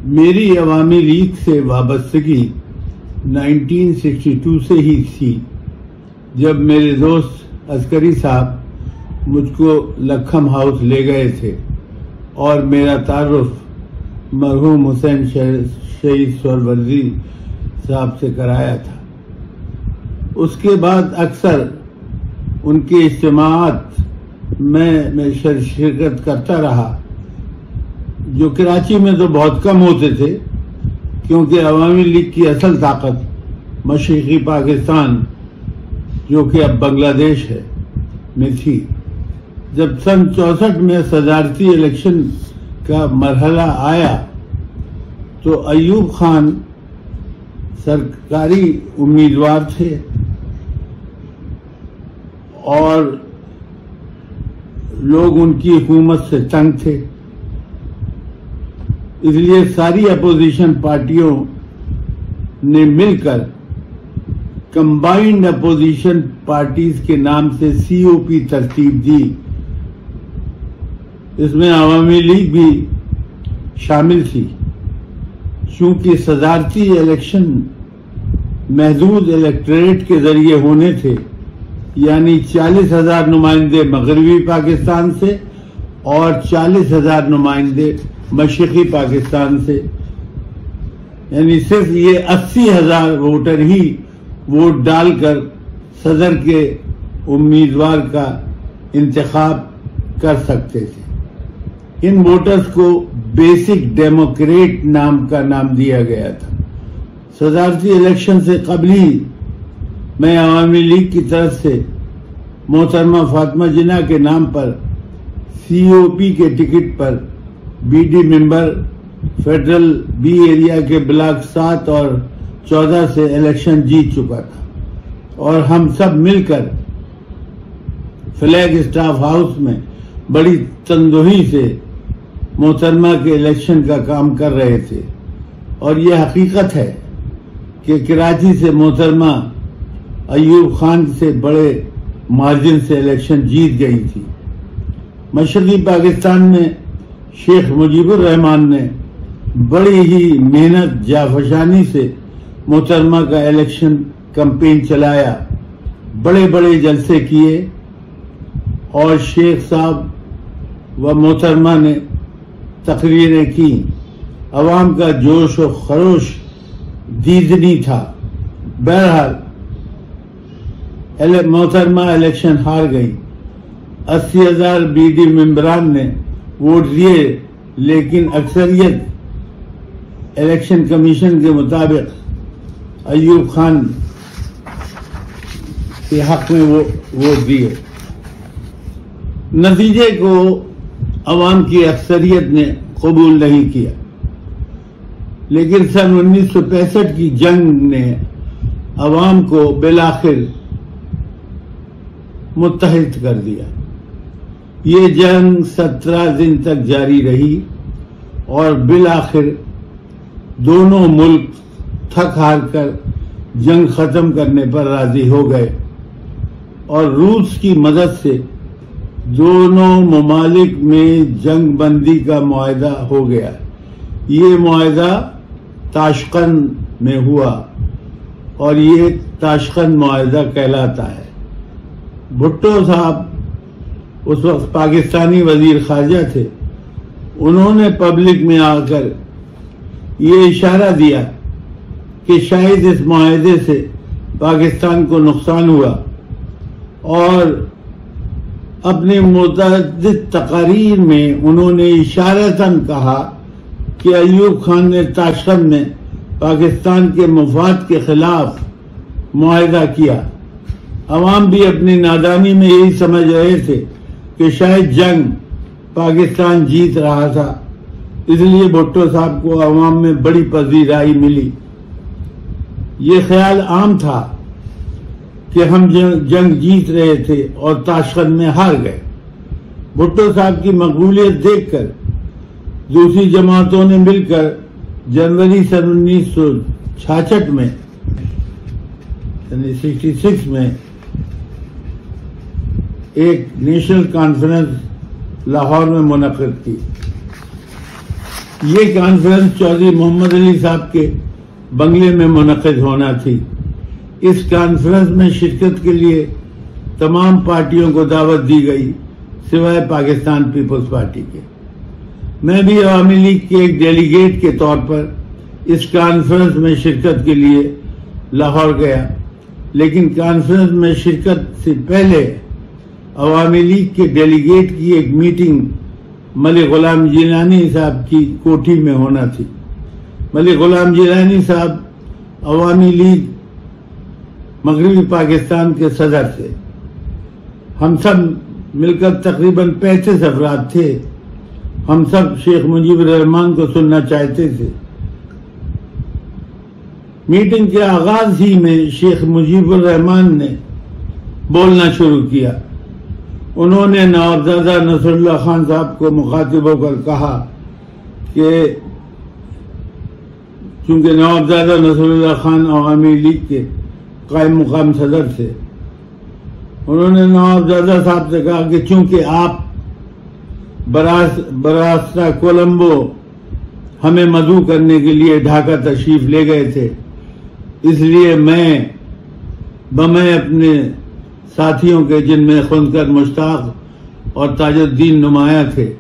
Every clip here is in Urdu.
میری عوامی لیگ سے وابستگی 1962 سے ہی تھی، جب میرے دوست عسکری صاحب مجھ کو لکھم ہاؤس لے گئے تھے اور میرا تعارف مرحوم حسین شہید سہروردی صاحب سے کرایا تھا۔ اس کے بعد اکثر ان کے اجتماعات میں شرکت کرتا رہا، جو کراچی میں تو بہت کم ہوتے تھے، کیونکہ عوامی لیگ کی اصل طاقت مشرقی پاکستان، جو کہ اب بنگلہ دیش ہے، میں تھی۔ جب سن 64 میں صدارتی الیکشن کا مرحلہ آیا تو ایوب خان سرکاری امیدوار تھے اور لوگ ان کی حکومت سے تنگ تھے، اس لیے ساری اپوزیشن پارٹیوں نے مل کر کمبائنڈ اپوزیشن پارٹیز کے نام سے COP ترتیب دی۔ اس میں عوامی لیگ بھی شامل تھی۔ چونکہ صدارتی الیکشن محدود الیکٹوریٹ کے ذریعے ہونے تھے، یعنی 40,000 نمائندے مغربی پاکستان سے اور 40,000 نمائندے مشرقی پاکستان سے، یعنی صرف یہ 80,000 ووٹر ہی ووٹ ڈال کر صدر کے امیدوار کا انتخاب کر سکتے تھے۔ ان ووٹرز کو بیسک ڈیموکریٹ نام کا نام دیا گیا تھا۔ صدارتی الیکشن سے قبل ہی میں عوامی لیگ کی طرف سے محترمہ فاطمہ جناح کے نام پر COP کے ٹکٹ پر BD ممبر فیڈرل B ایریا کے بلاک 7 اور 14 سے الیکشن جیت چکا تھا، اور ہم سب مل کر فلیگ اسٹاف ہاؤس میں بڑی تندہی سے محترمہ کے الیکشن کا کام کر رہے تھے۔ اور یہ حقیقت ہے کہ کراچی سے محترمہ ایوب خان سے بڑے مارجن سے الیکشن جیت گئی تھی۔ مشرقی پاکستان میں شیخ مجیب الرحمان نے بڑی ہی محنت جافشانی سے محترمہ کا الیکشن کمپین چلایا، بڑے بڑے جلسے کیے، اور شیخ صاحب و محترمہ نے تقریریں کی۔ عوام کا جوش و خروش دیدنی تھا۔ بہرحال محترمہ الیکشن ہار گئی۔ 80,000 BD ممبران نے ووٹ دیے، لیکن اکثریت الیکشن کمیشن کے مطابق ایوب خان کے حق میں وہ ووٹ دیے۔ نتیجے کو عوام کی اکثریت نے قبول نہیں کیا، لیکن سن 1965 کی جنگ نے عوام کو بالآخر متحد کر دیا۔ یہ جنگ 17 دن تک جاری رہی اور بالآخر دونوں ملک تھک ہار کر جنگ ختم کرنے پر راضی ہو گئے، اور روس کی مدد سے دونوں ممالک میں جنگ بندی کا معاہدہ ہو گیا۔ یہ معاہدہ تاشقند میں ہوا اور یہ تاشقند معاہدہ کہلاتا ہے۔ بھٹو صاحب اس وقت پاکستانی وزیر خارجہ تھے۔ انہوں نے پبلک میں آ کر یہ اشارہ دیا کہ شاید اس معاہدے سے پاکستان کو نقصان ہوا، اور اپنے متعدد تقاریر میں انہوں نے اشارتاً کہا کہ ایوب خان نے تاشقند میں پاکستان کے مفاد کے خلاف معاہدہ کیا۔ عوام بھی اپنی نادانی میں یہی سمجھ رہے تھے کہ شاید جنگ پاکستان جیت رہا تھا، اس لیے بھٹو صاحب کو عوام میں بڑی پذیرائی ملی۔ یہ خیال عام تھا کہ ہم جنگ جیت رہے تھے اور تاشقند میں ہار گئے۔ بھٹو صاحب کی مقبولیت دیکھ کر دوسری جماعتوں نے مل کر جنوری سن 1966 میں یعنی 66 میں ایک نیشنل کانفرنس لاہور میں منعقد کی۔ یہ کانفرنس چودھری محمد علی صاحب کے بنگلے میں منعقد ہونا تھی۔ اس کانفرنس میں شرکت کے لیے تمام پارٹیوں کو دعوت دی گئی سوائے پاکستان پیپلز پارٹی کے۔ میں بھی عوامی لیگ کے ایک ڈیلیگیٹ کے طور پر اس کانفرنس میں شرکت کے لیے لاہور گیا، لیکن کانفرنس میں شرکت سے پہلے عوامی لیگ کے ڈیلیگیٹ کی ایک میٹنگ ملک غلام جیلانی صاحب کی کوٹھی میں ہونا تھی۔ ملک غلام جیلانی صاحب عوامی لیگ مغربی پاکستان کے صدر تھے۔ ہم سب مل کر تقریباً 35 افراد تھے۔ ہم سب شیخ مجیب الرحمان کو سننا چاہتے تھے۔ میٹنگ کے آغاز ہی میں شیخ مجیب الرحمان نے بولنا شروع کیا۔ انہوں نے نوابزادہ نصر اللہ خان صاحب کو مخاطب ہو کر کہا کہ چونکہ نوابزادہ نصر اللہ خان عوامی لیگ کے قائم مقام صدر تھے، انہوں نے نوابزادہ صاحب سے کہا کہ چونکہ آپ براستہ کولمبو ہمیں مدعو کرنے کے لیے ڈھاکہ تشریف لے گئے تھے، اس لیے میں اپنے ساتھیوں کے جن میں خنکر مشتاق اور تاج الدین نمایاں تھے،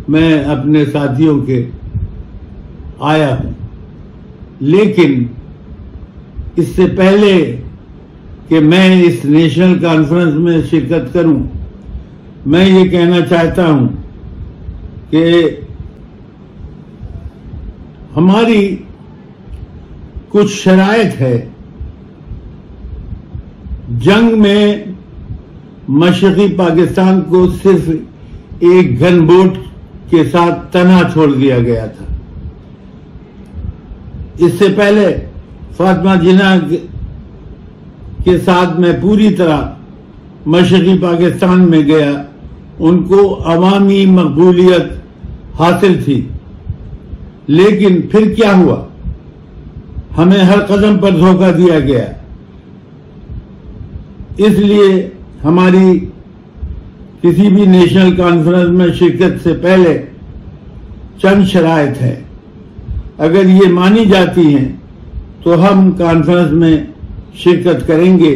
میں اپنے ساتھیوں کے آیا ہوں، لیکن اس سے پہلے کہ میں اس نیشنل کانفرنس میں شرکت کروں، میں یہ کہنا چاہتا ہوں کہ ہماری کچھ شرائط ہے۔ جنگ میں مشرقی پاکستان کو صرف ایک گن بوٹ کے ساتھ تنہا چھوڑ دیا گیا تھا۔ اس سے پہلے فاطمہ جناح کے ساتھ میں پوری طرح مشرقی پاکستان میں گیا، ان کو عوامی مقبولیت حاصل تھی، لیکن پھر کیا ہوا؟ ہمیں ہر قدم پر دھوکہ دیا گیا۔ اس لیے ہماری کسی بھی نیشنل کانفرنس میں شرکت سے پہلے چند شرائط ہے۔ اگر یہ مانی جاتی ہیں تو ہم کانفرنس میں شرکت کریں گے،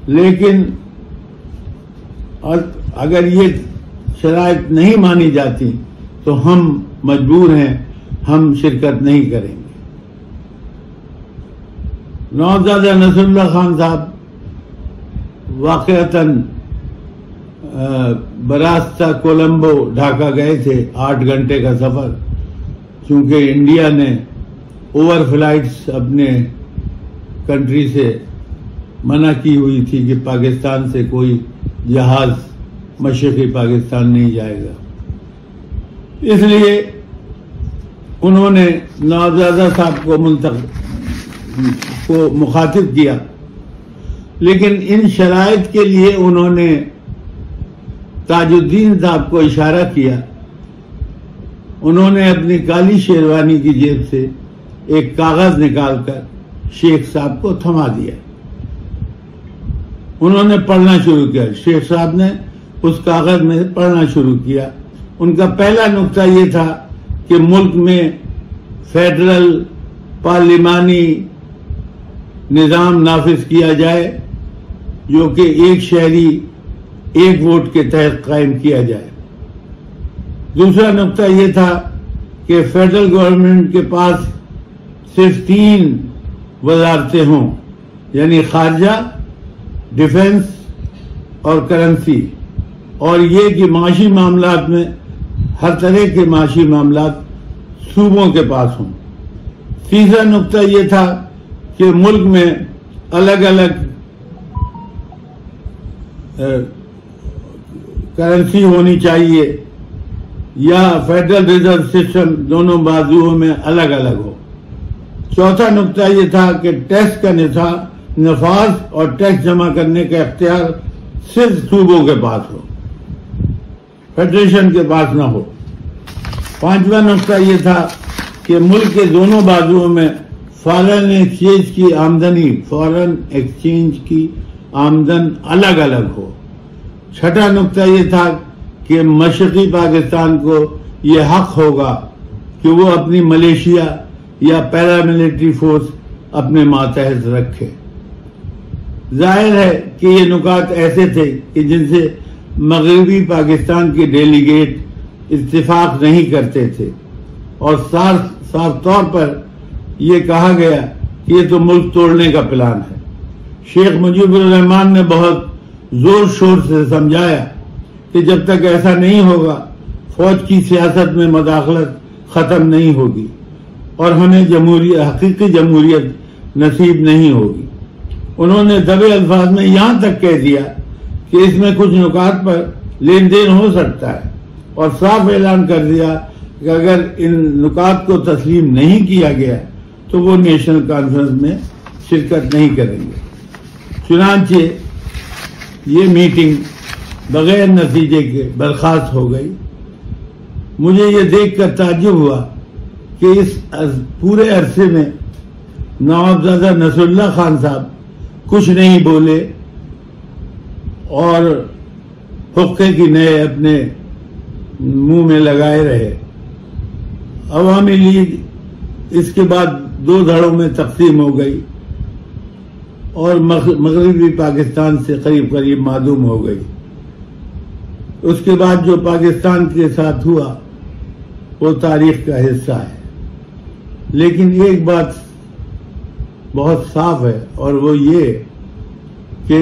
لیکن اگر یہ شرائط نہیں مانی جاتی تو ہم مجبور ہیں، ہم شرکت نہیں کریں گے۔ نوابزادہ نصر اللہ خان صاحب واقعتاً براستہ کولمبو ڈھاکہ گئے تھے، 8 گھنٹے کا سفر، چونکہ انڈیا نے اوور فلائٹس اپنے کنٹری سے منع کی ہوئی تھی کہ پاکستان سے کوئی جہاز مشرقی پاکستان نہیں جائے گا۔ اس لیے انہوں نے نوابزادہ صاحب کو مخاطب کیا، لیکن ان شرائط کے لیے انہوں نے تاج الدین صاحب کو اشارہ کیا۔ انہوں نے اپنی کالی شیروانی کی جیب سے ایک کاغذ نکال کر شیخ صاحب کو تھما دیا۔ انہوں نے پڑھنا شروع کیا، شیخ صاحب نے اس کاغذ میں پڑھنا شروع کیا۔ ان کا پہلا نقطہ یہ تھا کہ ملک میں فیڈرل پارلیمانی نظام نافذ کیا جائے، جو کہ ایک شہری ایک ووٹ کے تحت قائم کیا جائے۔ دوسرا نقطہ یہ تھا کہ فیڈرل گورنمنٹ کے پاس صرف 3 وزارتیں ہوں، یعنی خارجہ، ڈیفنس اور کرنسی، اور یہ کہ معاشی معاملات میں ہر طرح کے معاشی معاملات صوبوں کے پاس ہوں۔ تیسرا نقطہ یہ تھا کہ ملک میں الگ الگ کرنسی ہونی چاہیے یا فیڈرل ریزرو سسٹم دونوں بازوؤں میں الگ الگ ہو۔ چوتھا نقطہ یہ تھا کہ ٹیکس کا نفاذ اور ٹیکس جمع کرنے کا اختیار صرف صوبوں کے پاس ہو، فیڈریشن کے پاس نہ ہو۔ پانچواں نقطہ یہ تھا کہ ملک کے دونوں بازوؤں میں فارن ایکسچینج کی آمدن الگ الگ ہو۔ چھٹا نقطہ یہ تھا کہ مشرقی پاکستان کو یہ حق ہوگا کہ وہ اپنی ملیشیا یا پیراملٹری فورس اپنے ماتحت رکھے۔ ظاہر ہے کہ یہ نکات ایسے تھے کہ جن سے مغربی پاکستان کے ڈیلیگیٹ اتفاق نہیں کرتے تھے، اور صاف طور پر یہ کہا گیا کہ یہ تو ملک توڑنے کا پلان ہے۔ شیخ مجیب الرحمان نے بہت زور شور سے سمجھایا کہ جب تک ایسا نہیں ہوگا فوج کی سیاست میں مداخلت ختم نہیں ہوگی اور ہمیں حقیقی جمہوریت نصیب نہیں ہوگی۔ انہوں نے دبے الفاظ میں یہاں تک کہہ دیا کہ اس میں کچھ نکات پر لین دین ہو سکتا ہے، اور صاف اعلان کر دیا کہ اگر ان نکات کو تسلیم نہیں کیا گیا تو وہ نیشنل کانفرنس میں شرکت نہیں کریں گے۔ چنانچہ یہ میٹنگ بغیر نتیجے کے برخاست ہو گئی۔ مجھے یہ دیکھ کر تعجب ہوا کہ اس پورے عرصے میں نوابزادہ نصر اللہ خان صاحب کچھ نہیں بولے اور حقے کی نئے اپنے منہ میں لگائے رہے۔ عوامی لیگ اس کے بعد 2 دھڑوں میں تقسیم ہو گئی اور مغربی پاکستان سے قریب قریب معدوم ہو گئی۔ اس کے بعد جو پاکستان کے ساتھ ہوا وہ تاریخ کا حصہ ہے، لیکن ایک بات بہت صاف ہے، اور وہ یہ کہ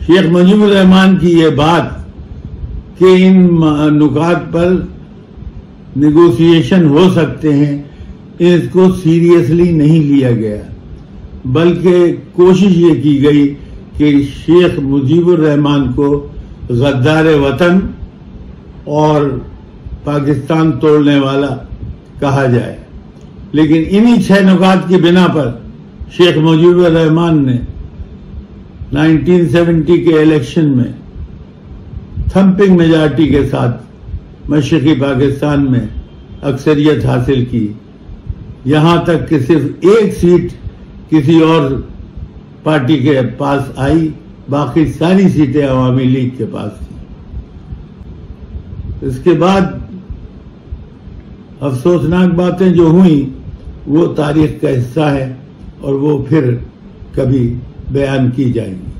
شیخ مجیب الرحمان کی یہ بات کہ ان نکات پر نیگوسیشن ہو سکتے ہیں، اس کو سیریسلی نہیں لیا گیا، بلکہ کوشش یہ کی گئی کہ شیخ مجیب الرحمان کو غدار وطن اور پاکستان توڑنے والا کہا جائے۔ لیکن انہی 6 نکات کی بنا پر شیخ مجیب الرحمان نے 1970 کے الیکشن میں تھمپنگ میجارٹی کے ساتھ مشرقی پاکستان میں اکثریت حاصل کی، یہاں تک کہ صرف 1 سیٹ کسی اور پارٹی کے پاس آئی، باقی ساری سیٹیں عوامی لیگ کے پاس تھیں۔ اس کے بعد افسوسناک باتیں جو ہوئیں وہ تاریخ کا حصہ ہے اور وہ پھر کبھی بیان کی جائیں گی۔